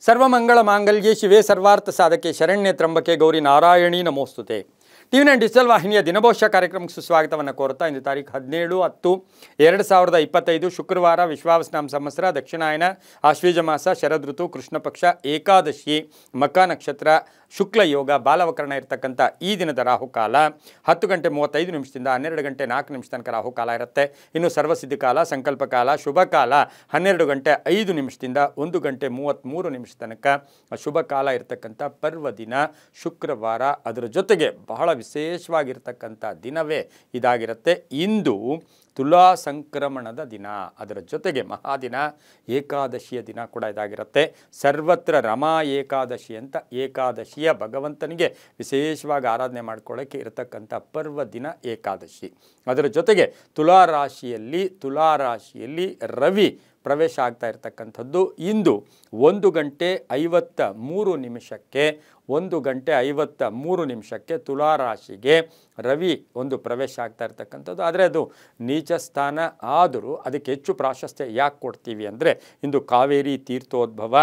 Sarvamangala ಮಾಂಗಲ್ಯೆ ಶಿವೆ ಸರ್ವಾರ್ಥ ಸಾಧಕೆ Sharanya ತ್ರಂಬಕೆ Gauri Narayani ನಮೋಸ್ತುತೆ. ಟಿವಿ9 digital ವಾಹಿನಿಯ ದಿನಭವಿಷ್ಯ ಕಾರ್ಯಕ್ರಮಕ್ಕೆ ಸುಸ್ವಾಗತವನ್ನು ಕೋರುತ್ತಾ ಇಂದು ತಾರೀಖು 17/10/2025 ಶುಕ್ರವಾರ ವಿಶ್ವಾವಸನಾಮ ಸಂವತ್ಸರ ದಕ್ಷಿಣಾಯನ ಆಶ್ವೀಜ ಮಾಸ ಶರದ್ ಋತು ಕೃಷ್ಣ ಪಕ್ಷ ಏಕಾದಶಿ ಮಕಾ ನಕ್ಷತ್ರ ಶುಕ್ಲ ಯೋಗ ಬಾಲವಕರಣ ಇರತಕ್ಕಂಥ ಈ ದಿನದ ರಾಹುಕಾಲ 10:35 12 ಗಂಟೆ 4 ನಿಮಿಷ ತನಕ ರಾಹುಕಾಲ ಇರುತ್ತೆ. ಇನ್ನು ಸರ್ವಸಿದ್ಧಿ ಕಾಲ ಸಂಕಲ್ಪ ಕಾಲ ಶುಭ ಕಾಲ 12:05 1:33 ತನಕ ಶುಭ ಕಾಲ ಇರತಕ್ಕಂಥ ಪರ್ವ ದಿನ ಶುಕ್ರವಾರ. ಅದರ ಜೊತೆಗೆ ಬಹಳ ವಿಶೇಷವಾಗಿರ್ತಕ್ಕಂಥ ದಿನವೇ ಇದಾಗಿರುತ್ತೆ. ಇಂದು ತುಲಾ ಸಂಕ್ರಮಣದ ದಿನ, ಅದರ ಜೊತೆಗೆ ಮಹಾದಿನ ಏಕಾದಶಿಯ ದಿನ ಕೂಡ ಇದಾಗಿರುತ್ತೆ. ಸರ್ವತ್ರ ರಮಾ ಏಕಾದಶಿ ಅಂತ ಏಕಾದಶಿಯ ಭಗವಂತನಿಗೆ ವಿಶೇಷವಾಗಿ ಆರಾಧನೆ ಮಾಡ್ಕೊಳ್ಳೋಕ್ಕೆ ಇರತಕ್ಕಂಥ ಪರ್ವ ದಿನ ಏಕಾದಶಿ. ಅದರ ಜೊತೆಗೆ ತುಲಾರಾಶಿಯಲ್ಲಿ ರವಿ ಪ್ರವೇಶ ಆಗ್ತಾ ಇರತಕ್ಕಂಥದ್ದು ಇಂದು 1:53 ತುಲಾರಾಶಿಗೆ ರವಿ ಒಂದು ಪ್ರವೇಶ ಆಗ್ತಾ ಇರ್ತಕ್ಕಂಥದ್ದು. ಆದರೆ ಅದು ನೀಚ ಸ್ಥಾನ ಆದರೂ ಅದಕ್ಕೆ ಹೆಚ್ಚು ಪ್ರಾಶಸ್ತ್ಯ ಯಾಕೆ ಕೊಡ್ತೀವಿ ಅಂದರೆ ಇಂದು ಕಾವೇರಿ ತೀರ್ಥೋದ್ಭವ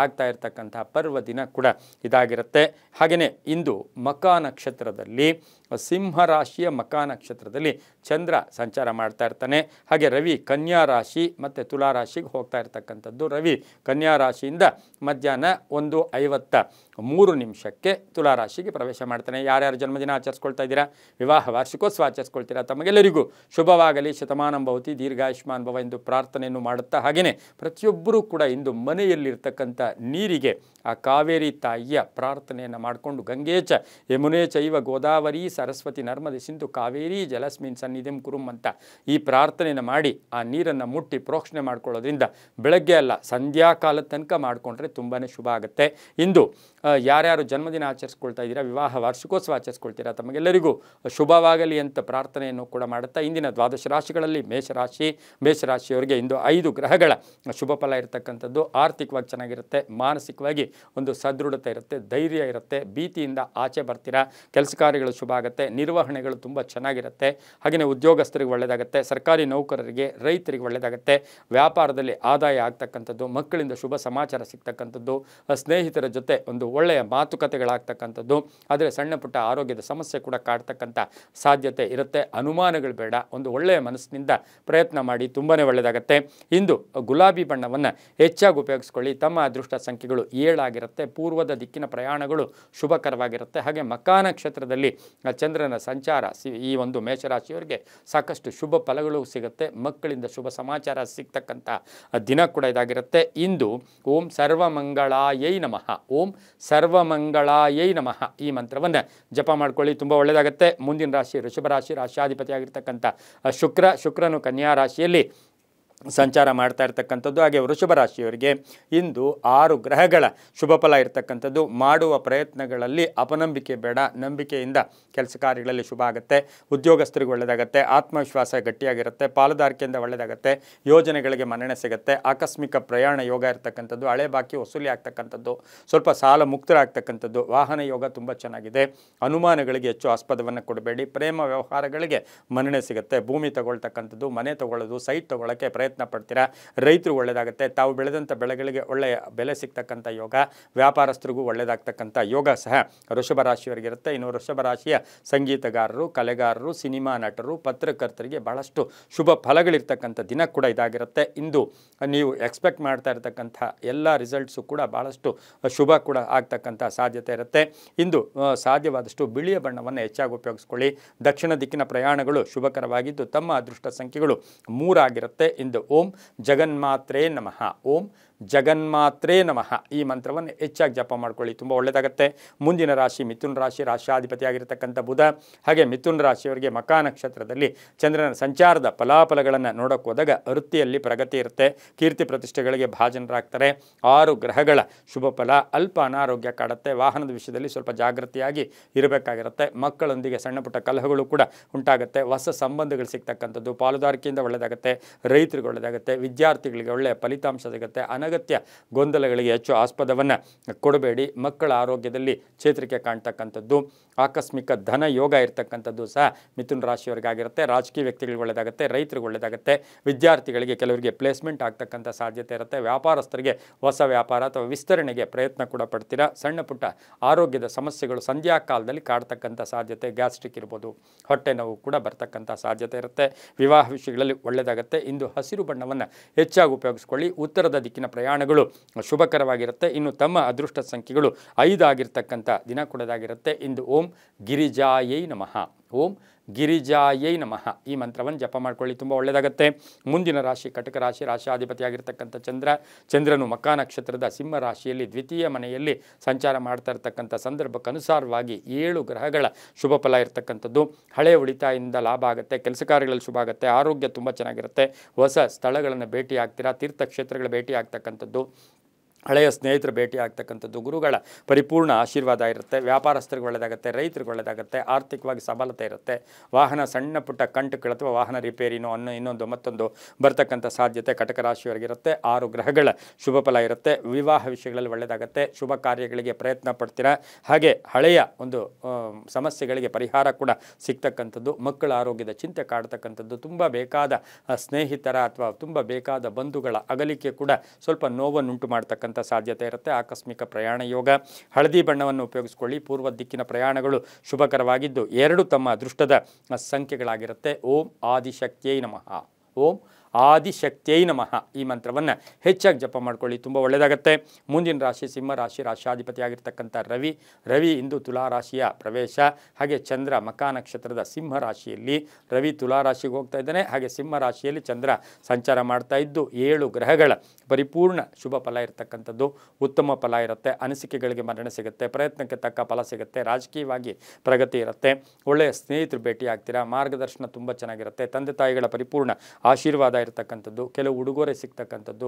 ಆಗ್ತಾ ಇರ್ತಕ್ಕಂಥ ಪರ್ವ ದಿನ ಕೂಡ ಇದಾಗಿರುತ್ತೆ. ಹಾಗೆಯೇ ಇಂದು ಮಕಾ ನಕ್ಷತ್ರದಲ್ಲಿ ಸಿಂಹರಾಶಿಯ ಮಕಾ ನಕ್ಷತ್ರದಲ್ಲಿ ಚಂದ್ರ ಸಂಚಾರ ಮಾಡ್ತಾ ಇರ್ತಾನೆ. ಹಾಗೆ ರವಿ ಕನ್ಯಾ ರಾಶಿ ಮತ್ತು ತುಲಾರಾಶಿಗೆ ಹೋಗ್ತಾ ಇರ್ತಕ್ಕಂಥದ್ದು. ರವಿ ಕನ್ಯಾ ರಾಶಿಯಿಂದ ಮಧ್ಯಾಹ್ನ 1:53 ತುಲಾರಾಶಿಗೆ ಪ್ರವೇಶ ಮಾಡ್ತಾನೆ. ಯಾರ್ಯಾರು ಜನ್ಮದಿನ ಆಚರಿಸ್ಕೊಳ್ತಾ ಇದ್ದೀರಾ, ವಿವಾಹ ವಾರ್ಷಿಕೋತ್ಸವ ಆಚರಿಸ್ಕೊಳ್ತೀರಾ, ತಮಗೆಲ್ಲರಿಗೂ ಶುಭವಾಗಲಿ, ಶತಮಾನಂ ಭವತಿ, ದೀರ್ಘಾಯುಷ್ಮಾನ್ ಭವ ಎಂದು ಪ್ರಾರ್ಥನೆಯನ್ನು ಮಾಡುತ್ತಾ ಹಾಗೆಯೇ ಪ್ರತಿಯೊಬ್ಬರೂ ಕೂಡ ಇಂದು ಮನೆಯಲ್ಲಿರ್ತಕ್ಕಂಥ ನೀರಿಗೆ ಆ ಕಾವೇರಿ ತಾಯಿಯ ಪ್ರಾರ್ಥನೆಯನ್ನು ಮಾಡಿಕೊಂಡು ಗಂಗೇಚ ಯಮುನೆ ಚೈವ ಗೋದಾವರಿ ಸರಸ್ವತಿ ನರ್ಮದೆ ಸಿಂಧು ಕಾವೇರಿ ಜಲಸ್ಮಿನ್ ಸನ್ನಿಧಿಂ ಕುರುಂ ಅಂತ ಈ ಪ್ರಾರ್ಥನೆಯನ್ನು ಮಾಡಿ ಆ ನೀರನ್ನು ಮುಟ್ಟಿ ಪ್ರೋಕ್ಷಣೆ ಮಾಡ್ಕೊಳ್ಳೋದ್ರಿಂದ ಬೆಳಗ್ಗೆ ಅಲ್ಲ ಸಂಧ್ಯಾಕಾಲದ ತನಕ ಮಾಡಿಕೊಂಡ್ರೆ ತುಂಬಾ ಶುಭ ಆಗುತ್ತೆ. ಇಂದು ಯಾರ್ಯಾರು ಜನ್ಮದಿನ ಆಚರಿಸ್ಕೊಳ್ತಾ ಇದ್ದೀರಾ, ವಿವಾಹ ವಾರ್ಷಿಕೋತ್ಸವ ಆಚರಿಸ್ಕೊಳ್ತೀರಾ, ತಮಗೆಲ್ಲರಿಗೂ ಶುಭವಾಗಲಿ ಅಂತ ಪ್ರಾರ್ಥನೆಯನ್ನು ಕೂಡ ಮಾಡುತ್ತಾ ಇಂದಿನ ದ್ವಾದಶ ರಾಶಿಗಳಲ್ಲಿ ಮೇಷರಾಶಿಯವರಿಗೆ ಇಂದು 5 ಗ್ರಹಗಳ ಶುಭ ಫಲ ಇರತಕ್ಕಂಥದ್ದು. ಆರ್ಥಿಕವಾಗಿ ಚೆನ್ನಾಗಿರುತ್ತೆ, ಮಾನಸಿಕವಾಗಿ ಒಂದು ಸದೃಢತೆ ಇರುತ್ತೆ, ಧೈರ್ಯ ಇರುತ್ತೆ, ಭೀತಿಯಿಂದ ಆಚೆ ಬರ್ತೀರಾ, ಕೆಲಸ ಕಾರ್ಯಗಳು ಶುಭ ಆಗುತ್ತೆ, ನಿರ್ವಹಣೆಗಳು ತುಂಬ ಚೆನ್ನಾಗಿರುತ್ತೆ. ಹಾಗೆಯೇ ಉದ್ಯೋಗಸ್ಥರಿಗೆ ಒಳ್ಳೆಯದಾಗುತ್ತೆ, ಸರ್ಕಾರಿ ನೌಕರರಿಗೆ ರೈತರಿಗೆ ಒಳ್ಳೆಯದಾಗುತ್ತೆ, ವ್ಯಾಪಾರದಲ್ಲಿ ಆದಾಯ ಆಗ್ತಕ್ಕಂಥದ್ದು, ಮಕ್ಕಳಿಂದ ಶುಭ ಸಮಾಚಾರ ಸಿಗ್ತಕ್ಕಂಥದ್ದು, ಸ್ನೇಹಿತರ ಜೊತೆ ಒಂದು ಒಳ್ಳೆಯ ಮಾತುಕತೆಗಳಾಗ್ತಕ್ಕಂಥದ್ದು. ಆದರೆ ಸಣ್ಣ ಪುಟ್ಟ ಆರೋಗ್ಯದ ಸಮಸ್ಯೆ ಕೂಡ ಕಾಡ್ತಕ್ಕಂಥ ಸಾಧ್ಯತೆ ಇರುತ್ತೆ. ಅನುಮಾನಗಳು ಬೇಡ, ಒಂದು ಒಳ್ಳೆಯ ಮನಸ್ಸಿನಿಂದ ಪ್ರಯತ್ನ ಮಾಡಿ, ತುಂಬಾ ಒಳ್ಳೆಯದಾಗುತ್ತೆ. ಇಂದು ಗುಲಾಬಿ ಬಣ್ಣವನ್ನು ಹೆಚ್ಚಾಗಿ ಉಪಯೋಗಿಸ್ಕೊಳ್ಳಿ. ತಮ್ಮ ಅದೃಷ್ಟ ಸಂಖ್ಯೆಗಳು 7 ಆಗಿರುತ್ತೆ. ಪೂರ್ವದ ದಿಕ್ಕಿನ ಪ್ರಯಾಣಗಳು ಶುಭಕರವಾಗಿರುತ್ತೆ. ಹಾಗೆ ಮಕಾ ನಕ್ಷತ್ರದಲ್ಲಿ ಚಂದ್ರನ ಸಂಚಾರ ಈ ಒಂದು ಮೇಷರಾಶಿಯವರಿಗೆ ಸಾಕಷ್ಟು ಶುಭ ಫಲಗಳು ಸಿಗುತ್ತೆ. ಮಕ್ಕಳಿಂದ ಶುಭ ಸಮಾಚಾರ ಸಿಗ್ತಕ್ಕಂಥ ದಿನ ಕೂಡ ಇದಾಗಿರುತ್ತೆ. ಇಂದು ಓಂ ಸರ್ವಮಂಗಳಾಯೈ ನಮಃ, ಓಂ ಸರ್ವಮಂಗಳಾಯೈ ನಮಃ ಈ ಮಂತ್ರವನ್ನು ಜಪ ಮಾಡ್ಕೊಳ್ಳಿ, ತುಂಬ ಒಳ್ಳೆಯದಾಗುತ್ತೆ. ಮುಂದಿನ ರಾಶಿ ವೃಷಭ ರಾಶಿ, ರಾಶಿಯಾಧಿಪತಿ ಆಗಿರ್ತಕ್ಕಂಥ ಶುಕ್ರನು ಕನ್ಯಾ ರಾಶಿಯಲ್ಲಿ ಸಂಚಾರ ಮಾಡ್ತಾ ಇರ್ತಕ್ಕಂಥದ್ದು. ಹಾಗೆ ವೃಷಭ ರಾಶಿಯವರಿಗೆ ಇಂದು 6 ಗ್ರಹಗಳ ಶುಭ ಫಲ ಇರತಕ್ಕಂಥದ್ದು. ಮಾಡುವ ಪ್ರಯತ್ನಗಳಲ್ಲಿ ಅಪನಂಬಿಕೆ ಬೇಡ, ನಂಬಿಕೆಯಿಂದ ಕೆಲಸ ಕಾರ್ಯಗಳಲ್ಲಿ ಶುಭ ಆಗುತ್ತೆ. ಉದ್ಯೋಗಸ್ಥರಿಗೆ ಒಳ್ಳೆಯದಾಗುತ್ತೆ, ಆತ್ಮವಿಶ್ವಾಸ ಗಟ್ಟಿಯಾಗಿರುತ್ತೆ, ಪಾಲುದಾರಿಕೆಯಿಂದ ಒಳ್ಳೆಯದಾಗುತ್ತೆ, ಯೋಜನೆಗಳಿಗೆ ಮನ್ನಣೆ ಸಿಗುತ್ತೆ, ಆಕಸ್ಮಿಕ ಪ್ರಯಾಣ ಯೋಗ ಇರತಕ್ಕಂಥದ್ದು, ಹಳೆ ಬಾಕಿ ವಸೂಲಿ ಆಗ್ತಕ್ಕಂಥದ್ದು, ಸ್ವಲ್ಪ ಸಾಲ ಮುಕ್ತರಾಗ್ತಕ್ಕಂಥದ್ದು, ವಾಹನ ಯೋಗ ತುಂಬ ಚೆನ್ನಾಗಿದೆ. ಅನುಮಾನಗಳಿಗೆ ಹೆಚ್ಚು ಆಸ್ಪದವನ್ನು ಕೊಡಬೇಡಿ, ಪ್ರೇಮ ವ್ಯವಹಾರಗಳಿಗೆ ಮನ್ನಣೆ ಸಿಗುತ್ತೆ, ಭೂಮಿ ತಗೊಳ್ತಕ್ಕಂಥದ್ದು, ಮನೆ ತಗೊಳ್ಳೋದು, ಸೈಟ್ ತಗೊಳ್ಳೋಕ್ಕೆ ಪ್ರಯತ್ನ ಪಡ್ತೀರಾ. ರೈತರು ಒಳ್ಳೆಯದಾಗುತ್ತೆ, ತಾವು ಬೆಳೆದಂಥ ಬೆಳೆಗಳಿಗೆ ಒಳ್ಳೆಯ ಬೆಲೆ ಸಿಗ್ತಕ್ಕಂಥ ಯೋಗ, ವ್ಯಾಪಾರಸ್ಥರಿಗೂ ಒಳ್ಳೆಯದಾಗ್ತಕ್ಕಂಥ ಯೋಗ ಸಹ ವೃಷಭ ರಾಶಿಯವರಿಗಿರುತ್ತೆ. ಇನ್ನು ವೃಷಭ ರಾಶಿಯ ಸಂಗೀತಗಾರರು, ಕಲೆಗಾರರು, ಸಿನಿಮಾ ನಟರು, ಪತ್ರಕರ್ತರಿಗೆ ಬಹಳಷ್ಟು ಶುಭ ಫಲಗಳಿರ್ತಕ್ಕಂಥ ದಿನ ಕೂಡ ಇದಾಗಿರುತ್ತೆ. ಇಂದು ನೀವು ಎಕ್ಸ್ಪೆಕ್ಟ್ ಮಾಡ್ತಾ ಇರತಕ್ಕಂಥ ಎಲ್ಲ ರಿಸಲ್ಟ್ಸು ಕೂಡ ಬಹಳಷ್ಟು ಶುಭ ಕೂಡ ಆಗ್ತಕ್ಕಂಥ ಸಾಧ್ಯತೆ ಇರುತ್ತೆ. ಇಂದು ಸಾಧ್ಯವಾದಷ್ಟು ಬಿಳಿಯ ಬಣ್ಣವನ್ನು ಹೆಚ್ಚಾಗಿ ಉಪಯೋಗಿಸ್ಕೊಳ್ಳಿ. ದಕ್ಷಿಣ ದಿಕ್ಕಿನ ಪ್ರಯಾಣಗಳು ಶುಭಕರವಾಗಿದ್ದು ತಮ್ಮ ಅದೃಷ್ಟ ಸಂಖ್ಯೆಗಳು 3 ಆಗಿರುತ್ತೆ. ಇಂದು ಓಂ ಜಗನ್ಮಾತ್ರೇ ನಮಃ, ಓಂ ಜಗನ್ಮಾತ್ರೇ ನಮಃ ಈ ಮಂತ್ರವನ್ನು ಹೆಚ್ಚಾಗಿ ಜಪ ಮಾಡ್ಕೊಳ್ಳಿ, ತುಂಬ ಒಳ್ಳೆಯದಾಗುತ್ತೆ. ಮುಂದಿನ ರಾಶಿ ಮಿಥುನ ರಾಶಿ, ರಾಶಿಯಾಧಿಪತಿಯಾಗಿರ್ತಕ್ಕಂಥ ಬುಧ. ಹಾಗೆ ಮಿಥುನ ರಾಶಿಯವರಿಗೆ ಮಕಾ ನಕ್ಷತ್ರದಲ್ಲಿ ಚಂದ್ರನ ಸಂಚಾರದ ಫಲಾಫಲಗಳನ್ನು ನೋಡೋಕೆ ಹೋದಾಗ ವೃತ್ತಿಯಲ್ಲಿ ಪ್ರಗತಿ ಇರುತ್ತೆ, ಕೀರ್ತಿ ಪ್ರತಿಷ್ಠೆಗಳಿಗೆ ಭಾಜನರಾಗ್ತಾರೆ. 6 ಗ್ರಹಗಳ ಶುಭ ಫಲ. ಅಲ್ಪ ಅನಾರೋಗ್ಯ ಕಾಡುತ್ತೆ, ವಾಹನದ ವಿಷಯದಲ್ಲಿ ಸ್ವಲ್ಪ ಜಾಗೃತಿಯಾಗಿ ಇರಬೇಕಾಗಿರುತ್ತೆ. ಮಕ್ಕಳೊಂದಿಗೆ ಸಣ್ಣ ಪುಟ್ಟ ಕಲಹಗಳು ಕೂಡ ಉಂಟಾಗುತ್ತೆ, ಹೊಸ ಸಂಬಂಧಗಳು ಸಿಗ್ತಕ್ಕಂಥದ್ದು, ಪಾಲುದಾರಿಕೆಯಿಂದ ಒಳ್ಳೆಯದಾಗುತ್ತೆ, ರೈತರಿಗೆ ಒಳ್ಳೆಯದಾಗುತ್ತೆ, ವಿದ್ಯಾರ್ಥಿಗಳಿಗೆ ಒಳ್ಳೆಯ ಫಲಿತಾಂಶ ಸಿಗುತ್ತೆ, ಅನಗತ್ಯ ಅನಗತ್ಯ ಗೊಂದಲಗಳಿಗೆ ಹೆಚ್ಚು ಆಸ್ಪದವನ್ನು ಕೊಡಬೇಡಿ. ಮಕ್ಕಳ ಆರೋಗ್ಯದಲ್ಲಿ ಚೇತರಿಕೆ ಕಾಣ್ತಕ್ಕಂಥದ್ದು, ಆಕಸ್ಮಿಕ ಧನ ಯೋಗ ಇರ್ತಕ್ಕಂಥದ್ದು ಸಹ ಮಿಥುನ ರಾಶಿಯವರಿಗಾಗಿರುತ್ತೆ. ರಾಜಕೀಯ ವ್ಯಕ್ತಿಗಳಿಗೆ ಒಳ್ಳೆಯದಾಗುತ್ತೆ, ರೈತರಿಗೆ ಒಳ್ಳೆಯದಾಗುತ್ತೆ, ವಿದ್ಯಾರ್ಥಿಗಳಿಗೆ ಕೆಲವರಿಗೆ ಪ್ಲೇಸ್ಮೆಂಟ್ ಆಗ್ತಕ್ಕಂಥ ಸಾಧ್ಯತೆ ಇರುತ್ತೆ, ವ್ಯಾಪಾರಸ್ಥರಿಗೆ ಹೊಸ ವ್ಯಾಪಾರ ಅಥವಾ ವಿಸ್ತರಣೆಗೆ ಪ್ರಯತ್ನ ಕೂಡ ಪಡ್ತೀರಾ. ಸಣ್ಣ ಪುಟ್ಟ ಆರೋಗ್ಯದ ಸಮಸ್ಯೆಗಳು ಸಂಧ್ಯಾ ಕಾಲದಲ್ಲಿ ಕಾಡ್ತಕ್ಕಂಥ ಸಾಧ್ಯತೆ, ಗ್ಯಾಸ್ಟ್ರಿಕ್ ಇರ್ಬೋದು, ಹೊಟ್ಟೆ ನೋವು ಕೂಡ ಬರ್ತಕ್ಕಂಥ ಸಾಧ್ಯತೆ ಇರುತ್ತೆ. ವಿವಾಹ ವಿಷಯಗಳಲ್ಲಿ ಒಳ್ಳೆಯದಾಗುತ್ತೆ. ಇಂದು ಹಸಿರು ಬಣ್ಣವನ್ನು ಹೆಚ್ಚಾಗಿ ಉಪಯೋಗಿಸ್ಕೊಳ್ಳಿ. ಉತ್ತರದ ದಿಕ್ಕಿನ ಪ್ರಯಾಣಗಳು ಶುಭಕರವಾಗಿರುತ್ತೆ. ಇನ್ನು ತಮ್ಮ ಅದೃಷ್ಟ ಸಂಖ್ಯೆಗಳು 5 ಆಗಿರ್ತಕ್ಕಂಥ ದಿನ ಕೊಡೋದಾಗಿರುತ್ತೆ. ಇಂದು ಓಂ ಗಿರಿಜಾಯೈ ನಮಃ, ಓಂ ಗಿರಿಜಾಯೈ ನಮಃ ಈ ಮಂತ್ರವನ್ನು ಜಪ ಮಾಡ್ಕೊಳ್ಳಿ, ತುಂಬ ಒಳ್ಳೆಯದಾಗುತ್ತೆ. ಮುಂದಿನ ರಾಶಿ ಕಟಕ ರಾಶಿ, ರಾಶಿಯಾಧಿಪತಿಯಾಗಿರ್ತಕ್ಕಂಥ ಚಂದ್ರನು ಮಕಾ ನಕ್ಷತ್ರದ ಸಿಂಹ ರಾಶಿಯಲ್ಲಿ ದ್ವಿತೀಯ ಮನೆಯಲ್ಲಿ ಸಂಚಾರ ಮಾಡ್ತಾ ಇರ್ತಕ್ಕಂಥ ಸಂದರ್ಭಕ್ಕನುಸಾರವಾಗಿ 7 ಗ್ರಹಗಳ ಶುಭ ಫಲ ಇರತಕ್ಕಂಥದ್ದು. ಹಳೆಯ ಉಳಿತಾಯದಿಂದ ಲಾಭ ಆಗುತ್ತೆ, ಕೆಲಸ ಕಾರ್ಯಗಳಲ್ಲಿ ಶುಭ ಆಗುತ್ತೆ, ಆರೋಗ್ಯ ತುಂಬ ಚೆನ್ನಾಗಿರುತ್ತೆ, ಹೊಸ ಸ್ಥಳಗಳನ್ನು ಭೇಟಿ ಆಗ್ತೀರಾ, ತೀರ್ಥಕ್ಷೇತ್ರಗಳ ಭೇಟಿ ಆಗ್ತಕ್ಕಂಥದ್ದು, ಹಳೆಯ ಸ್ನೇಹಿತರ ಭೇಟಿ ಆಗ್ತಕ್ಕಂಥದ್ದು, ಗುರುಗಳ ಪರಿಪೂರ್ಣ ಆಶೀರ್ವಾದ ಇರುತ್ತೆ, ವ್ಯಾಪಾರಸ್ಥರಿಗೆ ಒಳ್ಳೆಯದಾಗುತ್ತೆ, ರೈತರಿಗೆ ಒಳ್ಳೆಯದಾಗುತ್ತೆ, ಆರ್ಥಿಕವಾಗಿ ಸಬಲತೆ ಇರುತ್ತೆ, ವಾಹನ ಸಣ್ಣ ಪುಟ್ಟ ಕಂಟುಗಳು ಅಥವಾ ವಾಹನ ರಿಪೇರಿನೋ ಇನ್ನೊಂದು ಮತ್ತೊಂದು ಬರ್ತಕ್ಕಂಥ ಸಾಧ್ಯತೆ ಕಟಕ ರಾಶಿಯವರಿಗಿರುತ್ತೆ. 6 ಗ್ರಹಗಳ ಶುಭ ಫಲ ಇರುತ್ತೆ. ವಿವಾಹ ವಿಷಯಗಳಲ್ಲಿ ಒಳ್ಳೆಯದಾಗುತ್ತೆ, ಶುಭ ಕಾರ್ಯಗಳಿಗೆ ಪ್ರಯತ್ನ ಪಡ್ತೀರಾ, ಹಾಗೆ ಹಳೆಯ ಒಂದು ಸಮಸ್ಯೆಗಳಿಗೆ ಪರಿಹಾರ ಕೂಡ ಸಿಗ್ತಕ್ಕಂಥದ್ದು, ಮಕ್ಕಳ ಆರೋಗ್ಯದ ಚಿಂತೆ ಕಾಡ್ತಕ್ಕಂಥದ್ದು, ತುಂಬ ಬೇಕಾದ ಸ್ನೇಹಿತರ ಅಥವಾ ತುಂಬ ಬೇಕಾದ ಬಂಧುಗಳ ಅಗಲಿಕೆ ಕೂಡ ಸ್ವಲ್ಪ ನೋವನ್ನುಂಟು ಮಾಡ್ತಕ್ಕಂಥ ಸಾಧ್ಯತೆ ಇರುತ್ತೆ. ಆಕಸ್ಮಿಕ ಪ್ರಯಾಣ ಯೋಗ. ಹಳದಿ ಬಣ್ಣವನ್ನು ಉಪಯೋಗಿಸಿಕೊಳ್ಳಿ. ಪೂರ್ವ ದಿಕ್ಕಿನ ಪ್ರಯಾಣಗಳು ಶುಭಕರವಾಗಿದ್ದು 2 ತಮ್ಮ ಅದೃಷ್ಟದ ಸಂಖ್ಯೆಗಳಾಗಿರುತ್ತೆ. ಓಂ ಆದಿಶಕ್ತಿಯೈ ನಮಃ, ಓಂ ಆದಿಶಕ್ತಿಯೈ ನಮಃ ಈ ಮಂತ್ರವನ್ನು ಹೆಚ್ಚಾಗಿ ಜಪ ಮಾಡ್ಕೊಳ್ಳಿ, ತುಂಬ ಒಳ್ಳೆಯದಾಗುತ್ತೆ. ಮುಂದಿನ ರಾಶಿ ಸಿಂಹ ರಾಶಿ, ರಾಶಿಯಾಧಿಪತಿಯಾಗಿರ್ತಕ್ಕಂಥ ರವಿ ಇಂದು ತುಲಾ ರಾಶಿಯ ಪ್ರವೇಶ. ಹಾಗೆ ಚಂದ್ರ ಮಕಾ ನಕ್ಷತ್ರದ ಸಿಂಹ ರಾಶಿಯಲ್ಲಿ, ರವಿ ತುಲಾ ರಾಶಿಗೆ ಹೋಗ್ತಾ ಇದ್ದಾನೆ, ಹಾಗೆ ಸಿಂಹ ರಾಶಿಯಲ್ಲಿ ಚಂದ್ರ ಸಂಚಾರ ಮಾಡ್ತಾ ಇದ್ದು 7 ಗ್ರಹಗಳ ಪರಿಪೂರ್ಣ ಶುಭ ಫಲ ಇರತಕ್ಕಂಥದ್ದು, ಉತ್ತಮ ಫಲ ಇರುತ್ತೆ, ಅನಿಸಿಕೆಗಳಿಗೆ ಮನ್ನಣೆ ಸಿಗುತ್ತೆ, ಪ್ರಯತ್ನಕ್ಕೆ ತಕ್ಕ ಫಲ ಸಿಗುತ್ತೆ, ರಾಜಕೀಯವಾಗಿ ಪ್ರಗತಿ ಇರುತ್ತೆ, ಒಳ್ಳೆಯ ಸ್ನೇಹಿತರು ಭೇಟಿ ಆಗ್ತೀರಾ, ಮಾರ್ಗದರ್ಶನ ತುಂಬ ಚೆನ್ನಾಗಿರುತ್ತೆ, ತಂದೆ ತಾಯಿಗಳ ಪರಿಪೂರ್ಣ ಆಶೀರ್ವಾದ ಇರತಕ್ಕಂಥದ್ದು, ಕೆಲವು ಉಡುಗೊರೆ ಸಿಗ್ತಕ್ಕಂಥದ್ದು,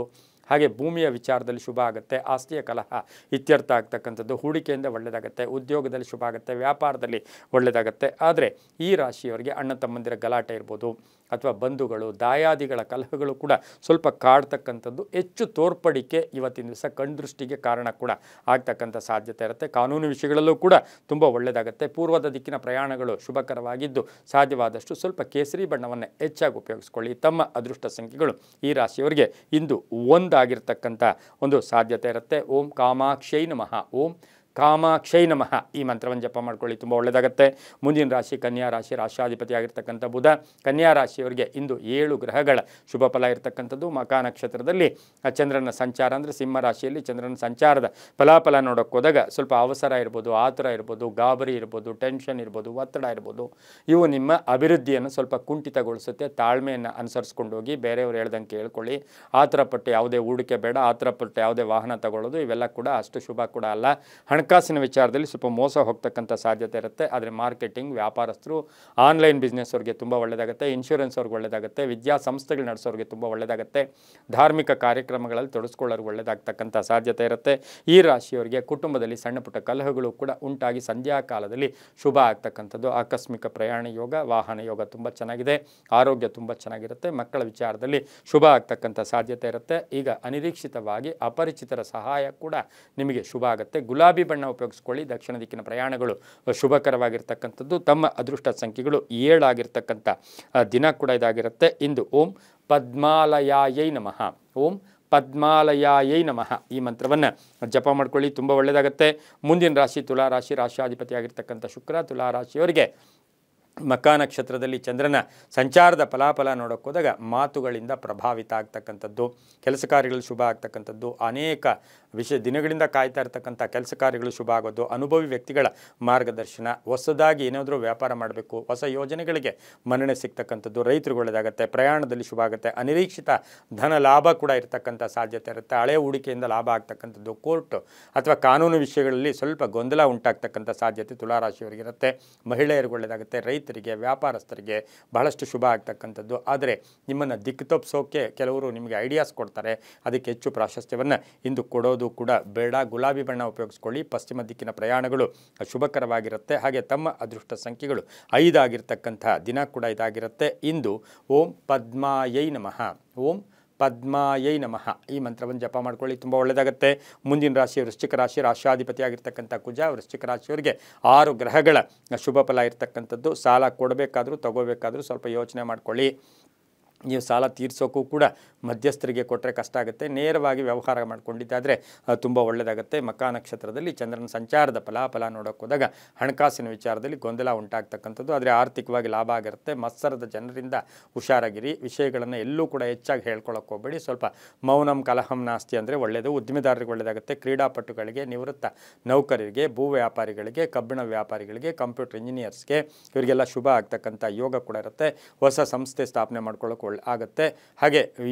ಹಾಗೆ ಭೂಮಿಯ ವಿಚಾರದಲ್ಲಿ ಶುಭ ಆಗುತ್ತೆ, ಆಸ್ತಿಯ ಕಲಹ ಇತ್ಯರ್ಥ ಆಗ್ತಕ್ಕಂಥದ್ದು, ಹೂಡಿಕೆಯಿಂದ ಒಳ್ಳೆಯದಾಗುತ್ತೆ, ಉದ್ಯೋಗದಲ್ಲಿ ಶುಭ ಆಗುತ್ತೆ, ವ್ಯಾಪಾರದಲ್ಲಿ ಒಳ್ಳೆಯದಾಗುತ್ತೆ. ಆದರೆ ಈ ರಾಶಿಯವರಿಗೆ ಅಣ್ಣ ತಮ್ಮಂದಿರ ಗಲಾಟೆ ಇರ್ಬೋದು ಅಥವಾ ಬಂಧುಗಳು ದಾಯಾದಿಗಳ ಕಲಹಗಳು ಕೂಡ ಸ್ವಲ್ಪ ಕಾಡ್ತಕ್ಕಂಥದ್ದು, ಹೆಚ್ಚು ತೋರ್ಪಡಿಕೆ ಇವತ್ತಿನ ದಿವಸ ಕಣ್ದೃಷ್ಟಿಗೆ ಕಾರಣ ಕೂಡ ಆಗ್ತಕ್ಕಂಥ ಸಾಧ್ಯತೆ ಇರುತ್ತೆ. ಕಾನೂನು ವಿಷಯಗಳಲ್ಲೂ ಕೂಡ ತುಂಬ ಒಳ್ಳೆಯದಾಗುತ್ತೆ. ಪೂರ್ವದ ದಿಕ್ಕಿನ ಪ್ರಯಾಣಗಳು ಶುಭಕರವಾಗಿದ್ದು ಸಾಧ್ಯವಾದಷ್ಟು ಸ್ವಲ್ಪ ಕೇಸರಿ ಬಣ್ಣವನ್ನು ಹೆಚ್ಚಾಗಿ ಉಪಯೋಗಿಸ್ಕೊಳ್ಳಿ. ತಮ್ಮ ಅದೃಷ್ಟ ಸಂಖ್ಯೆಗಳು ಈ ರಾಶಿಯವರಿಗೆ ಇಂದು 1 ಆಗಿರ್ತಕ್ಕಂಥ ಒಂದು ಸಾಧ್ಯತೆ ಇರುತ್ತೆ. ಓಂ ಕಾಮಾಕ್ಷೈ ನಮಃ, ಓಂ ಕಾಮಾಕ್ಷೈ ನಮಃ ಈ ಮಂತ್ರವನ್ನು ಜಪ ಮಾಡ್ಕೊಳ್ಳಿ, ತುಂಬ ಒಳ್ಳೆಯದಾಗುತ್ತೆ. ಮುಂದಿನ ರಾಶಿ ಕನ್ಯಾ ರಾಶಿ, ರಾಶಿಯಾಧಿಪತಿಯಾಗಿರ್ತಕ್ಕಂಥ ಬುಧ. ಕನ್ಯಾ ರಾಶಿಯವರಿಗೆ ಇಂದು 7 ಗ್ರಹಗಳ ಶುಭ ಫಲ ಇರತಕ್ಕಂಥದ್ದು. ಮಕಾ ನಕ್ಷತ್ರದಲ್ಲಿ ಚಂದ್ರನ ಸಂಚಾರ, ಅಂದರೆ ಸಿಂಹ ರಾಶಿಯಲ್ಲಿ ಚಂದ್ರನ ಸಂಚಾರದ ಫಲಾಫಲ ನೋಡೋಕೆ ಹೋದಾಗ ಸ್ವಲ್ಪ ಅವಸರ ಇರ್ಬೋದು, ಆತುರ ಇರ್ಬೋದು, ಗಾಬರಿ ಇರ್ಬೋದು, ಟೆನ್ಷನ್ ಇರ್ಬೋದು, ಒತ್ತಡ ಇರ್ಬೋದು, ಇವು ನಿಮ್ಮ ಅಭಿವೃದ್ಧಿಯನ್ನು ಸ್ವಲ್ಪ ಕುಂಠಿತಗೊಳಿಸುತ್ತೆ. ತಾಳ್ಮೆಯನ್ನು ಅನುಸರಿಸ್ಕೊಂಡು ಹೋಗಿ, ಬೇರೆಯವರು ಹೇಳ್ದಂಗೆ ಕೇಳ್ಕೊಳ್ಳಿ. ಆತುರಪಟ್ಟು ಯಾವುದೇ ಹೂಡಿಕೆ ಬೇಡ, ಆತುರಪಟ್ಟು ಯಾವುದೇ ವಾಹನ ತಗೊಳ್ಳೋದು ಇವೆಲ್ಲ ಕೂಡ ಅಷ್ಟು ಶುಭ ಕೂಡ ಅಲ್ಲ. ಹಣಕಾಸಿನ ವಿಚಾರದಲ್ಲಿ ಸ್ವಲ್ಪ ಮೋಸ ಹೋಗ್ತಕ್ಕಂಥ ಸಾಧ್ಯತೆ ಇರುತ್ತೆ. ಆದರೆ ಮಾರ್ಕೆಟಿಂಗ್, ವ್ಯಾಪಾರಸ್ಥರು, ಆನ್ಲೈನ್ ಬಿಸ್ನೆಸ್ ಅವ್ರಿಗೆ ತುಂಬ ಒಳ್ಳೆಯದಾಗುತ್ತೆ, ಇನ್ಶೂರೆನ್ಸ್ ಅವ್ರಿಗೆ ಒಳ್ಳೆಯದಾಗುತ್ತೆ, ವಿದ್ಯಾಸಂಸ್ಥೆಗಳು ನಡೆಸೋರಿಗೆ ತುಂಬ ಒಳ್ಳೆಯದಾಗುತ್ತೆ, ಧಾರ್ಮಿಕ ಕಾರ್ಯಕ್ರಮಗಳಲ್ಲಿ ತೊಡಸ್ಕೊಳ್ಳೋರಿಗೆ ಒಳ್ಳೆಯದಾಗ್ತಕ್ಕಂಥ ಸಾಧ್ಯತೆ ಇರುತ್ತೆ. ಈ ರಾಶಿಯವರಿಗೆ ಕುಟುಂಬದಲ್ಲಿ ಸಣ್ಣ ಪುಟ್ಟ ಕಲಹಗಳು ಕೂಡ ಉಂಟಾಗಿ ಸಂಧ್ಯಾ ಕಾಲದಲ್ಲಿ ಶುಭ ಆಗ್ತಕ್ಕಂಥದ್ದು. ಆಕಸ್ಮಿಕ ಪ್ರಯಾಣ ಯೋಗ, ವಾಹನ ಯೋಗ ತುಂಬ ಚೆನ್ನಾಗಿದೆ, ಆರೋಗ್ಯ ತುಂಬ ಚೆನ್ನಾಗಿರುತ್ತೆ, ಮಕ್ಕಳ ವಿಚಾರದಲ್ಲಿ ಶುಭ ಆಗ್ತಕ್ಕಂಥ ಸಾಧ್ಯತೆ ಇರುತ್ತೆ. ಈಗ ಅನಿರೀಕ್ಷಿತವಾಗಿ ಅಪರಿಚಿತರ ಸಹಾಯ ಕೂಡ ನಿಮಗೆ ಶುಭ ಆಗುತ್ತೆ. ಗುಲಾಬಿ ಬಣ್ಣ ಉಪಯೋಗಿಸ್ಕೊಳ್ಳಿ. ದಕ್ಷಿಣ ದಿಕ್ಕಿನ ಪ್ರಯಾಣಗಳು ಶುಭಕರವಾಗಿರ್ತಕ್ಕಂಥದ್ದು. ತಮ್ಮ ಅದೃಷ್ಟ ಸಂಖ್ಯೆಗಳು 7 ಆಗಿರ್ತಕ್ಕಂಥ ದಿನ ಕೂಡ ಇದಾಗಿರುತ್ತೆ. ಇಂದು ಓಂ ಪದ್ಮಾಲಯಾಯೈ ನಮಃ, ಓಂ ಪದ್ಮಾಲಯಾಯೈ ನಮಃ ಈ ಮಂತ್ರವನ್ನು ಜಪ ಮಾಡ್ಕೊಳ್ಳಿ, ತುಂಬ ಒಳ್ಳೆಯದಾಗುತ್ತೆ. ಮುಂದಿನ ರಾಶಿ ತುಲಾ ರಾಶಿ, ರಾಶಿಯಾಧಿಪತಿಯಾಗಿರ್ತಕ್ಕಂಥ ಶುಕ್ರ. ತುಲಾ ರಾಶಿಯವರಿಗೆ ಮಕಾ ನಕ್ಷತ್ರದಲ್ಲಿ ಚಂದ್ರನ ಸಂಚಾರದ ಫಲಾಫಲ ನೋಡೋಕೆ ಹೋದಾಗ ಮಾತುಗಳಿಂದ ಪ್ರಭಾವಿತ ಆಗ್ತಕ್ಕಂಥದ್ದು, ಕೆಲಸ ಕಾರ್ಯಗಳು ಶುಭ ಆಗ್ತಕ್ಕಂಥದ್ದು, ಅನೇಕ ದಿನಗಳಿಂದ ಕಾಯ್ತಾ ಇರ್ತಕ್ಕಂಥ ಕೆಲಸ ಕಾರ್ಯಗಳು ಶುಭ ಆಗೋದು, ಅನುಭವಿ ವ್ಯಕ್ತಿಗಳ ಮಾರ್ಗದರ್ಶನ, ಹೊಸದಾಗಿ ಏನಾದರೂ ವ್ಯಾಪಾರ ಮಾಡಬೇಕು, ಹೊಸ ಯೋಜನೆಗಳಿಗೆ ಮನ್ನಣೆ ಸಿಗ್ತಕ್ಕಂಥದ್ದು, ರೈತರಿಗೆ ಒಳ್ಳೆಯದಾಗುತ್ತೆ, ಪ್ರಯಾಣದಲ್ಲಿ ಶುಭ ಆಗುತ್ತೆ, ಅನಿರೀಕ್ಷಿತ ಧನ ಲಾಭ ಕೂಡ ಇರತಕ್ಕಂಥ ಸಾಧ್ಯತೆ ಇರುತ್ತೆ, ಹಳೆಯ ಹೂಡಿಕೆಯಿಂದ ಲಾಭ ಆಗ್ತಕ್ಕಂಥದ್ದು, ಕೋರ್ಟ್ ಅಥವಾ ಕಾನೂನು ವಿಷಯಗಳಲ್ಲಿ ಸ್ವಲ್ಪ ಗೊಂದಲ ಉಂಟಾಗ್ತಕ್ಕಂಥ ಸಾಧ್ಯತೆ ತುಲಾರಾಶಿಯವರಿಗಿರುತ್ತೆ. ಮಹಿಳೆಯರಿಗೆ ಒಳ್ಳೆಯದಾಗುತ್ತೆ, ರೈತರಿಗೆ, ವ್ಯಾಪಾರಸ್ಥರಿಗೆ ಬಹಳಷ್ಟು ಶುಭ ಆಗ್ತಕ್ಕಂಥದ್ದು. ಆದರೆ ನಿಮ್ಮನ್ನು ದಿಕ್ಕು ತಪ್ಪಿಸೋಕೆ ಕೆಲವರು ನಿಮಗೆ ಐಡಿಯಾಸ್ ಕೊಡ್ತಾರೆ, ಅದಕ್ಕೆ ಹೆಚ್ಚು ಪ್ರಾಶಸ್ತ್ಯವನ್ನು ಇಂದು ಕೊಡೋದು ಕೂಡ ಬೇಡ. ಗುಲಾಬಿ ಬಣ್ಣ ಉಪಯೋಗಿಸ್ಕೊಳ್ಳಿ. ಪಶ್ಚಿಮ ದಿಕ್ಕಿನ ಪ್ರಯಾಣಗಳು ಶುಭಕರವಾಗಿರುತ್ತೆ. ಹಾಗೆ ತಮ್ಮ ಅದೃಷ್ಟ ಸಂಖ್ಯೆಗಳು 5 ಆಗಿರ್ತಕ್ಕಂಥ ದಿನ ಕೂಡ ಇದಾಗಿರುತ್ತೆ. ಇಂದು ಓಂ ಪದ್ಮಾಯೈ ನಮಃ, ಓಂ ಪದ್ಮಾಯೈ ನಮಃ ಈ ಮಂತ್ರವನ್ನು ಜಪ ಮಾಡ್ಕೊಳ್ಳಿ, ತುಂಬ ಒಳ್ಳೆಯದಾಗುತ್ತೆ. ಮುಂದಿನ ರಾಶಿ ವೃಶ್ಚಿಕ ರಾಶಿ, ರಾಶಾಧಿಪತಿಯಾಗಿರ್ತಕ್ಕಂಥ ಕುಜ. ವೃಶ್ಚಿಕ ರಾಶಿಯವರಿಗೆ 6 ಗ್ರಹಗಳ ಶುಭ ಫಲ ಇರತಕ್ಕಂಥದ್ದು. ಸಾಲ ಕೊಡಬೇಕಾದ್ರೂ ತಗೋಬೇಕಾದ್ರೂ ಸ್ವಲ್ಪ ಯೋಚನೆ ಮಾಡ್ಕೊಳ್ಳಿ. ನೀವು ಸಾಲ ತೀರ್ಸೋಕ್ಕೂ ಕೂಡ ಮಧ್ಯಸ್ಥರಿಗೆ ಕೊಟ್ಟರೆ ಕಷ್ಟ ಆಗುತ್ತೆ. ನೇರವಾಗಿ ವ್ಯವಹಾರ ಮಾಡ್ಕೊಂಡಿದ್ದಾದರೆ ತುಂಬ ಒಳ್ಳೆಯದಾಗುತ್ತೆ. ಮಕಾ ನಕ್ಷತ್ರದಲ್ಲಿ ಚಂದ್ರನ ಸಂಚಾರದ ಫಲಾಫಲ ನೋಡೋಕೆ ಹೋದಾಗ ಹಣಕಾಸಿನ ವಿಚಾರದಲ್ಲಿ ಗೊಂದಲ ಉಂಟಾಗ್ತಕ್ಕಂಥದ್ದು, ಆದರೆ ಆರ್ಥಿಕವಾಗಿ ಲಾಭ ಆಗಿರುತ್ತೆ. ಮತ್ಸರದ ಜನರಿಂದ ಹುಷಾರಾಗಿರಿ. ವಿಷಯಗಳನ್ನು ಎಲ್ಲೂ ಕೂಡ ಹೆಚ್ಚಾಗಿ ಹೇಳ್ಕೊಳ್ಳೋಕೆ ಹೋಗಬೇಡಿ. ಸ್ವಲ್ಪ ಮೌನಂ ಕಲಹಂ ನಾಸ್ತಿ ಅಂದರೆ ಒಳ್ಳೆಯದು. ಉದ್ದಿಮೆದಾರರಿಗೆ ಒಳ್ಳೆಯದಾಗುತ್ತೆ. ಕ್ರೀಡಾಪಟುಗಳಿಗೆ, ನಿವೃತ್ತ ನೌಕರರಿಗೆ, ಭೂ ವ್ಯಾಪಾರಿಗಳಿಗೆ, ಕಬ್ಬಿಣ ವ್ಯಾಪಾರಿಗಳಿಗೆ, ಕಂಪ್ಯೂಟರ್ ಇಂಜಿನಿಯರ್ಸ್ಗೆ ಇವರಿಗೆಲ್ಲ ಶುಭ ಆಗ್ತಕ್ಕಂಥ ಯೋಗ ಕೂಡ ಇರುತ್ತೆ. ಹೊಸ ಸಂಸ್ಥೆ ಸ್ಥಾಪನೆ ಮಾಡ್ಕೊಳ್ಳೋಕೆ ಆಗುತ್ತೆ. ಹಾಗೆ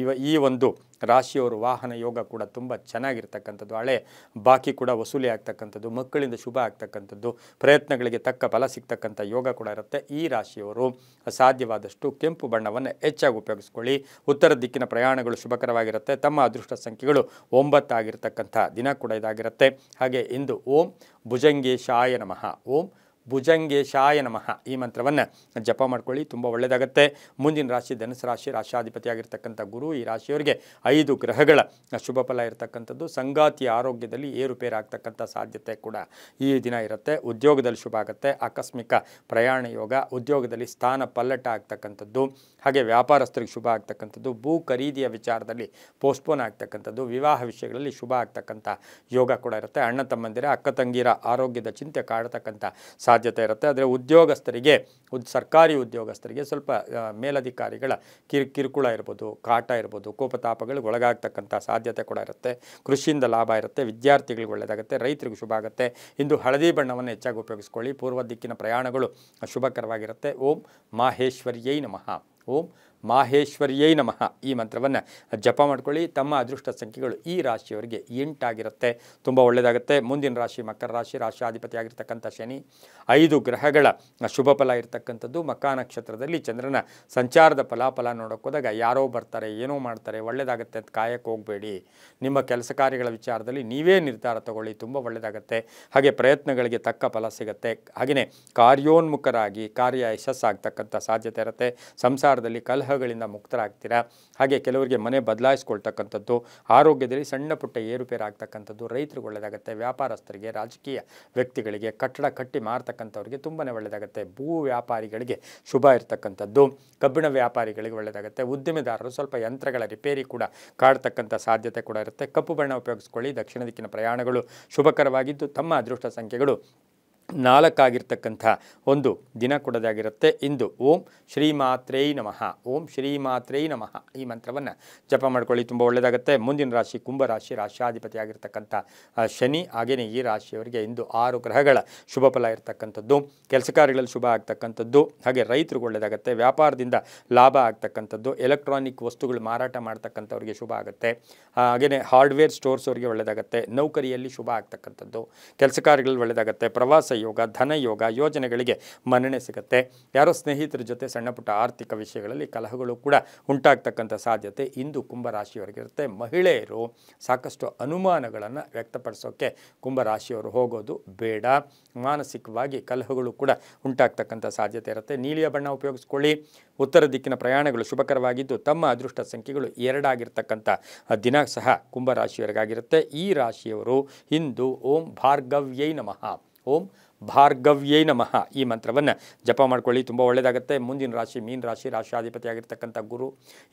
ಈ ಒಂದು ರಾಶಿಯವರು ವಾಹನ ಯೋಗ ಕೂಡ ತುಂಬ ಚೆನ್ನಾಗಿರ್ತಕ್ಕಂಥದ್ದು. ಹಳೆ ಬಾಕಿ ಕೂಡ ವಸೂಲಿ ಆಗ್ತಕ್ಕಂಥದ್ದು, ಮಕ್ಕಳಿಂದ ಶುಭ ಆಗ್ತಕ್ಕಂಥದ್ದು, ಪ್ರಯತ್ನಗಳಿಗೆ ತಕ್ಕ ಫಲ ಸಿಗ್ತಕ್ಕಂಥ ಯೋಗ ಕೂಡ ಇರುತ್ತೆ. ಈ ರಾಶಿಯವರು ಸಾಧ್ಯವಾದಷ್ಟು ಕೆಂಪು ಬಣ್ಣವನ್ನು ಹೆಚ್ಚಾಗಿ ಉಪಯೋಗಿಸ್ಕೊಳ್ಳಿ. ಉತ್ತರ ದಿಕ್ಕಿನ ಪ್ರಯಾಣಗಳು ಶುಭಕರವಾಗಿರುತ್ತೆ. ತಮ್ಮ ಅದೃಷ್ಟ ಸಂಖ್ಯೆಗಳು 9 ಆಗಿರ್ತಕ್ಕಂಥ ದಿನ ಕೂಡ ಇದಾಗಿರುತ್ತೆ. ಹಾಗೆ ಇಂದು ಓಂ ಭುಜಂಗೇಶಾಯ ನಮಃ, ಓಂ ಭುಜಂಗೇಶಾಯ ನಮಃ ಈ ಮಂತ್ರವನ್ನು ಜಪ ಮಾಡ್ಕೊಳ್ಳಿ, ತುಂಬ ಒಳ್ಳೆಯದಾಗುತ್ತೆ. ಮುಂದಿನ ರಾಶಿ ಧನುಸು ರಾಶಿ, ರಾಶಾಧಿಪತಿಯಾಗಿರ್ತಕ್ಕಂಥ ಗುರು. ಈ ರಾಶಿಯವರಿಗೆ 5 ಗ್ರಹಗಳ ಶುಭ ಫಲ ಇರತಕ್ಕಂಥದ್ದು. ಸಂಗಾತಿಯ ಆರೋಗ್ಯದಲ್ಲಿ ಏರುಪೇರಾಗ್ತಕ್ಕಂಥ ಸಾಧ್ಯತೆ ಕೂಡ ಈ ದಿನ ಇರುತ್ತೆ. ಉದ್ಯೋಗದಲ್ಲಿ ಶುಭ ಆಗುತ್ತೆ. ಆಕಸ್ಮಿಕ ಪ್ರಯಾಣ ಯೋಗ, ಉದ್ಯೋಗದಲ್ಲಿ ಸ್ಥಾನ ಪಲ್ಲಟ ಆಗ್ತಕ್ಕಂಥದ್ದು, ಹಾಗೆ ವ್ಯಾಪಾರಸ್ಥರಿಗೆ ಶುಭ ಆಗ್ತಕ್ಕಂಥದ್ದು, ಭೂ ಖರೀದಿಯ ವಿಚಾರದಲ್ಲಿ ಪೋಸ್ಟ್ಪೋನ್ ಆಗ್ತಕ್ಕಂಥದ್ದು, ವಿವಾಹ ವಿಷಯಗಳಲ್ಲಿ ಶುಭ ಆಗ್ತಕ್ಕಂಥ ಯೋಗ ಕೂಡ ಇರುತ್ತೆ. ಅಣ್ಣ ತಮ್ಮಂದಿರ, ಅಕ್ಕ ತಂಗಿರ ಆರೋಗ್ಯದ ಚಿಂತೆ ಕಾಡ್ತಕ್ಕಂಥ ಸಾಧ್ಯತೆ ಇರುತ್ತೆ. ಆದರೆ ಉದ್ಯೋಗಸ್ಥರಿಗೆ, ಸರ್ಕಾರಿ ಉದ್ಯೋಗಸ್ಥರಿಗೆ ಸ್ವಲ್ಪ ಮೇಲಧಿಕಾರಿಗಳ ಕಿರುಕುಳ ಇರ್ಬೋದು, ಕಾಟ ಇರ್ಬೋದು, ಕೋಪತಾಪಗಳಿಗೆ ಒಳಗಾಗ್ತಕ್ಕಂಥ ಸಾಧ್ಯತೆ ಕೂಡ ಇರುತ್ತೆ. ಕೃಷಿಯಿಂದ ಲಾಭ ಇರುತ್ತೆ. ವಿದ್ಯಾರ್ಥಿಗಳಿಗೆ ಒಳ್ಳೆಯದಾಗುತ್ತೆ. ರೈತರಿಗೂ ಶುಭ ಆಗುತ್ತೆ. ಇಂದು ಹಳದಿ ಬಣ್ಣವನ್ನು ಹೆಚ್ಚಾಗಿ ಉಪಯೋಗಿಸ್ಕೊಳ್ಳಿ. ಪೂರ್ವ ದಿಕ್ಕಿನ ಪ್ರಯಾಣಗಳು ಶುಭಕರವಾಗಿರುತ್ತೆ. ಓಂ ಮಾಹೇಶ್ವರ್ಯೈ ನಮಃ, ಓಂ ಮಾಹೇಶ್ವರ್ಯೈ ನಮಃ ಈ ಮಂತ್ರವನ್ನು ಜಪ ಮಾಡ್ಕೊಳ್ಳಿ. ತಮ್ಮ ಅದೃಷ್ಟ ಸಂಖ್ಯೆಗಳು ಈ ರಾಶಿಯವರಿಗೆ 8 ಆಗಿರುತ್ತೆ. ತುಂಬ ಒಳ್ಳೆಯದಾಗುತ್ತೆ. ಮುಂದಿನ ರಾಶಿ ಮಕರ ರಾಶಿ, ರಾಶಾಧಿಪತಿಯಾಗಿರ್ತಕ್ಕಂಥ ಶನಿ. 5 ಗ್ರಹಗಳ ಶುಭ ಫಲ ಇರತಕ್ಕಂಥದ್ದು. ಮಕಾ ನಕ್ಷತ್ರದಲ್ಲಿ ಚಂದ್ರನ ಸಂಚಾರದ ಫಲಾಫಲ ನೋಡೋಕೆ ಹೋದಾಗ ಯಾರೋ ಬರ್ತಾರೆ, ಏನೋ ಮಾಡ್ತಾರೆ, ಒಳ್ಳೆಯದಾಗುತ್ತೆ ಅಂತ ಕಾಯಕ್ಕೆ ಹೋಗಬೇಡಿ. ನಿಮ್ಮ ಕೆಲಸ ಕಾರ್ಯಗಳ ವಿಚಾರದಲ್ಲಿ ನೀವೇ ನಿರ್ಧಾರ ತಗೊಳ್ಳಿ, ತುಂಬ ಒಳ್ಳೆಯದಾಗುತ್ತೆ. ಹಾಗೆ ಪ್ರಯತ್ನಗಳಿಗೆ ತಕ್ಕ ಫಲ ಸಿಗುತ್ತೆ. ಹಾಗೆಯೇ ಕಾರ್ಯೋನ್ಮುಖರಾಗಿ ಕಾರ್ಯ ಯಶಸ್ಸಾಗ್ತಕ್ಕಂಥ ಸಾಧ್ಯತೆ ಇರುತ್ತೆ. ಸಂಸಾರದಲ್ಲಿ ಕಲಹಗಳಿಂದ ಮುಕ್ತರಾಗ್ತೀರಾ. ಹಾಗೆ ಕೆಲವರಿಗೆ ಮನೆ ಬದಲಾಯಿಸ್ಕೊಳ್ತಕ್ಕಂಥದ್ದು, ಆರೋಗ್ಯದಲ್ಲಿ ಸಣ್ಣ ಪುಟ್ಟ ಏರುಪೇರು ಆಗ್ತಕ್ಕಂಥದ್ದು, ರೈತರಿಗೆ ಒಳ್ಳೆಯದಾಗುತ್ತೆ. ವ್ಯಾಪಾರಸ್ಥರಿಗೆ, ರಾಜಕೀಯ ವ್ಯಕ್ತಿಗಳಿಗೆ, ಕಟ್ಟಡ ಕಟ್ಟಿ ಮಾರ್ತಕ್ಕಂಥವ್ರಿಗೆ ತುಂಬಾ ಒಳ್ಳೆಯದಾಗುತ್ತೆ. ಭೂ ವ್ಯಾಪಾರಿಗಳಿಗೆ ಶುಭ ಇರ್ತಕ್ಕಂಥದ್ದು, ಕಬ್ಬಿಣ ವ್ಯಾಪಾರಿಗಳಿಗೆ ಒಳ್ಳೆಯದಾಗುತ್ತೆ. ಉದ್ದಿಮೆದಾರರು ಸ್ವಲ್ಪ ಯಂತ್ರಗಳ ರಿಪೇರಿ ಕೂಡ ಕಾಡ್ತಕ್ಕಂಥ ಸಾಧ್ಯತೆ ಕೂಡ ಇರುತ್ತೆ. ಕಪ್ಪು ಬಣ್ಣ ಉಪಯೋಗಿಸ್ಕೊಳ್ಳಿ. ದಕ್ಷಿಣ ದಿಕ್ಕಿನ ಪ್ರಯಾಣಗಳು ಶುಭಕರವಾಗಿದ್ದು ತಮ್ಮ ಅದೃಷ್ಟ ಸಂಖ್ಯೆಗಳು 4 ಆಗಿರ್ತಕ್ಕಂಥ ಒಂದು ದಿನ ಕೊಡೋದಾಗಿರುತ್ತೆ. ಇಂದು ಓಂ ಶ್ರೀಮಾತ್ರೈ ನಮಃ, ಓಂ ಶ್ರೀಮಾತ್ರೈ ನಮಃ ಈ ಮಂತ್ರವನ್ನು ಜಪ ಮಾಡ್ಕೊಳ್ಳಿ, ತುಂಬ ಒಳ್ಳೆಯದಾಗುತ್ತೆ. ಮುಂದಿನ ರಾಶಿ ಕುಂಭರಾಶಿ, ರಾಶಾಧಿಪತಿಯಾಗಿರ್ತಕ್ಕಂಥ ಶನಿ. ಹಾಗೆಯೇ ಈ ರಾಶಿಯವರಿಗೆ ಇಂದು 6 ಗ್ರಹಗಳ ಶುಭ ಫಲ ಇರತಕ್ಕಂಥದ್ದು. ಕೆಲಸ ಕಾರ್ಯಗಳಲ್ಲಿ ಶುಭ ಆಗ್ತಕ್ಕಂಥದ್ದು. ಹಾಗೆ ರೈತರಿಗೆ ಒಳ್ಳೆಯದಾಗುತ್ತೆ. ವ್ಯಾಪಾರದಿಂದ ಲಾಭ ಆಗ್ತಕ್ಕಂಥದ್ದು. ಎಲೆಕ್ಟ್ರಾನಿಕ್ ವಸ್ತುಗಳು ಮಾರಾಟ ಮಾಡ್ತಕ್ಕಂಥವ್ರಿಗೆ ಶುಭ ಆಗುತ್ತೆ. ಹಾಗೆಯೇ ಹಾರ್ಡ್ವೇರ್ ಸ್ಟೋರ್ಸ್ ಅವರಿಗೆ ಒಳ್ಳೆಯದಾಗುತ್ತೆ. ನೌಕರಿಯಲ್ಲಿ ಶುಭ ಆಗ್ತಕ್ಕಂಥದ್ದು. ಕೆಲಸ ಕಾರ್ಯಗಳಲ್ಲಿ ಒಳ್ಳೆಯದಾಗುತ್ತೆ. ಪ್ರವಾಸ ಯೋಗ, ಧನ ಯೋಗ, ಯೋಜನೆಗಳಿಗೆ ಮನ್ನಣೆ ಸಿಗುತ್ತೆ. ಯಾರೋ ಸ್ನೇಹಿತರ ಜೊತೆ ಸಣ್ಣ ಪುಟ್ಟ ಆರ್ಥಿಕ ವಿಷಯಗಳಲ್ಲಿ ಕಲಹಗಳು ಕೂಡ ಉಂಟಾಗ್ತಕ್ಕಂಥ ಸಾಧ್ಯತೆ ಇಂದು ಕುಂಭರಾಶಿಯವರಿಗಿರುತ್ತೆ. ಮಹಿಳೆಯರು ಸಾಕಷ್ಟು ಅನುಮಾನಗಳನ್ನು ವ್ಯಕ್ತಪಡಿಸೋಕ್ಕೆ ಕುಂಭರಾಶಿಯವರು ಹೋಗೋದು ಬೇಡ. ಮಾನಸಿಕವಾಗಿ ಕಲಹಗಳು ಕೂಡ ಉಂಟಾಗ್ತಕ್ಕಂಥ ಸಾಧ್ಯತೆ ಇರುತ್ತೆ. ನೀಲಿಯ ಬಣ್ಣ ಉಪಯೋಗಿಸ್ಕೊಳ್ಳಿ. ಉತ್ತರ ದಿಕ್ಕಿನ ಪ್ರಯಾಣಗಳು ಶುಭಕರವಾಗಿದ್ದು ತಮ್ಮ ಅದೃಷ್ಟ ಸಂಖ್ಯೆಗಳು 2 ಆಗಿರ್ತಕ್ಕಂಥ ದಿನ ಸಹ ಕುಂಭರಾಶಿಯವರಿಗಾಗಿರುತ್ತೆ. ಈ ರಾಶಿಯವರು ಇಂದು ಓಂ ಭಾರ್ಗವ್ಯೈ ನಮಃ, ಓಂ ಭಾರ್ಗವ್ಯೈ ನಮಃ ಈ ಮಂತ್ರವನ್ನು ಜಪ ಮಾಡ್ಕೊಳ್ಳಿ, ತುಂಬ ಒಳ್ಳೆಯದಾಗುತ್ತೆ. ಮುಂದಿನ ರಾಶಿ ಮೀನ ರಾಶಿ, ರಾಶಾಧಿಪತಿಯಾಗಿರ್ತಕ್ಕಂಥ ಗುರು.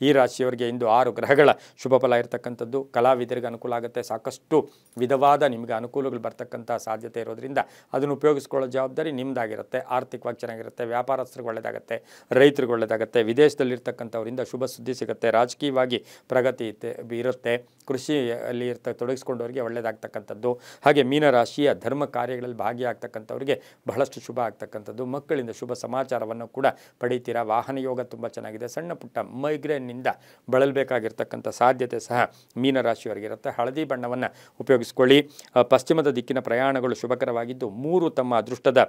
ಈ ರಾಶಿಯವರಿಗೆ ಇಂದು 6 ಗ್ರಹಗಳ ಶುಭ ಫಲ ಇರತಕ್ಕಂಥದ್ದು. ಕಲಾವಿದರಿಗೆ ಅನುಕೂಲ ಆಗುತ್ತೆ. ಸಾಕಷ್ಟು ವಿಧವಾದ ನಿಮಗೆ ಅನುಕೂಲಗಳು ಬರ್ತಕ್ಕಂಥ ಸಾಧ್ಯತೆ ಇರೋದ್ರಿಂದ ಅದನ್ನು ಉಪಯೋಗಿಸ್ಕೊಳ್ಳೋ ಜವಾಬ್ದಾರಿ ನಿಮ್ಮದಾಗಿರುತ್ತೆ. ಆರ್ಥಿಕವಾಗಿ ಚೆನ್ನಾಗಿರುತ್ತೆ. ವ್ಯಾಪಾರಸ್ಥರಿಗೆ ಒಳ್ಳೆಯದಾಗುತ್ತೆ. ರೈತರಿಗೆ ಒಳ್ಳೆಯದಾಗುತ್ತೆ. ವಿದೇಶದಲ್ಲಿರ್ತಕ್ಕಂಥವರಿಂದ ಶುಭ ಸುದ್ದಿ ಸಿಗುತ್ತೆ. ರಾಜಕೀಯವಾಗಿ ಪ್ರಗತಿ ಇರುತ್ತೆ. ಕೃಷಿಯಲ್ಲಿ ತೊಡಗಿಸ್ಕೊಂಡವರಿಗೆ ಒಳ್ಳೆಯದಾಗ್ತಕ್ಕಂಥದ್ದು. ಹಾಗೆ ಮೀನರಾಶಿಯ ಧರ್ಮ ಕಾರ್ಯಗಳಲ್ಲಿ ಭಾಗಿಯಾಗ್ತಕ್ಕಂಥವ್ರಿಗೆ ಬಹಳಷ್ಟು ಶುಭ ಆಗ್ತಕ್ಕಂಥದ್ದು. ಮಕ್ಕಳಿಂದ ಶುಭ ಸಮಾಚಾರವನ್ನು ಕೂಡ ಪಡೀತೀರಾ. ವಾಹನ ಯೋಗ ತುಂಬ ಚೆನ್ನಾಗಿದೆ. ಸಣ್ಣ ಪುಟ್ಟ ಮೈಗ್ರೇನ್ನಿಂದ ಬಳಲಬೇಕಾಗಿರ್ತಕ್ಕಂಥ ಸಾಧ್ಯತೆ ಸಹ ಮೀನರಾಶಿಯವರಿಗಿರುತ್ತೆ. ಹಳದಿ ಬಣ್ಣವನ್ನು ಉಪಯೋಗಿಸ್ಕೊಳ್ಳಿ. ಪಶ್ಚಿಮದ ದಿಕ್ಕಿನ ಪ್ರಯಾಣಗಳು ಶುಭಕರವಾಗಿದ್ದು 3 ತಮ್ಮ ಅದೃಷ್ಟದ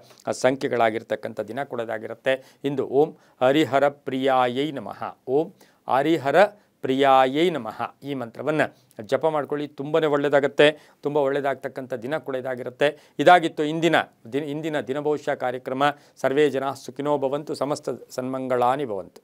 ಸಂಖ್ಯೆಗಳಾಗಿರ್ತಕ್ಕಂಥ ದಿನ ಕೊಡೋದಾಗಿರುತ್ತೆ. ಇಂದು ಓಂ ಹರಿಹರ ಪ್ರಿಯಾಯೈ ನಮಃ, ಓಂ ಹರಿಹರ ಪ್ರಿಯಾಯೈ ನಮಃ ಈ ಮಂತ್ರವನ್ನು ಜಪ ಮಾಡ್ಕೊಳ್ಳಿ, ತುಂಬಾ ಒಳ್ಳೆಯದಾಗುತ್ತೆ. ತುಂಬ ಒಳ್ಳೆಯದಾಗ್ತಕ್ಕಂಥ ದಿನ ಕೂಡ ಇದಾಗಿರುತ್ತೆ. ಇದಾಗಿತ್ತು ಇಂದಿನ ದಿನಭವಿಷ್ಯ ಕಾರ್ಯಕ್ರಮ. ಸರ್ವೇ ಜನ ಸುಖಿನೋ ಭವಂತು, ಸಮಸ್ತ ಸನ್ಮಂಗಳಾನಿ ಭವಂತು.